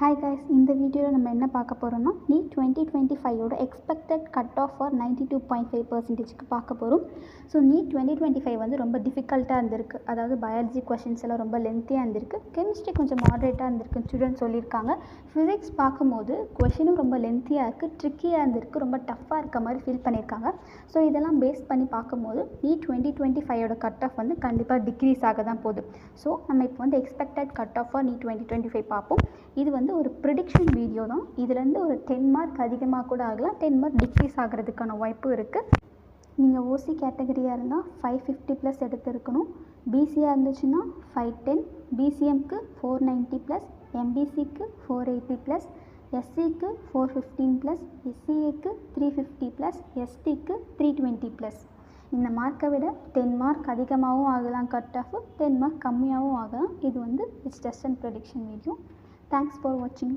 Hi guys, இந்த வீடியோவில் நம்ம என்ன பார்க்க போகிறோம்னா NEET 2025 expected cut off for 92.5% பார்க்க போகிறோம். ஸோ நீட் 2025 வந்து ரொம்ப டிஃபிகல்ட்டாக இருந்திருக்கு. அதாவது பயாலஜி கொஷின்ஸ் எல்லாம் ரொம்ப லென்த்தியாக இருந்திருக்கு. கெமிஸ்ட்ரி கொஞ்சம் மாடரேட்டாக இருந்திருக்கு ஸ்டூடெண்ட்ஸ் சொல்லியிருக்காங்க. ஃபிசிக்ஸ் பார்க்கும்போது கொஷினும் ரொம்ப லென்த்தியாக இருக்குது, ட்ரிக்கியாக இருந்திருக்கு, ரொம்ப டஃப்பாக இருக்க மாதிரி ஃபீல் பண்ணியிருக்காங்க. ஸோ இதெல்லாம் பேஸ் பண்ணி பார்க்கும்போது நீட் 2025 கட் ஆஃப் வந்து கண்டிப்பாக டிக்ரீஸ் ஆக தான் போகுது. ஸோ நம்ம இப்போ வந்து expected cut off for NEET 2025 பார்ப்போம். இது வந்து ஒரு ப்ரிடிக்ஷன் வீடியோ தான். இதுலேருந்து ஒரு 10 மார்க் அதிகமாக கூட ஆகலாம், 10 மார்க் டிக்ரீஸ் ஆகிறதுக்கான வாய்ப்பு இருக்குது. நீங்கள் ஓசி கேட்டகரியாக இருந்தால் 550+ எடுத்துருக்கணும். பிசியாக இருந்துச்சுன்னா 510, பிசிஎம்க்கு 490+, எம்பிசிக்கு 480+, எஸ்சிக்கு 415+, எஸ்சிஏக்கு 350+, எஸ்டிக்கு 320+. இந்த மார்க்கை விட 10 மார்க் அதிகமாகவும் ஆகலாம் கட் ஆஃப், 10 மார்க் கம்மியாகவும் ஆகலாம். இது வந்து it's just and prediction video. Thanks for watching.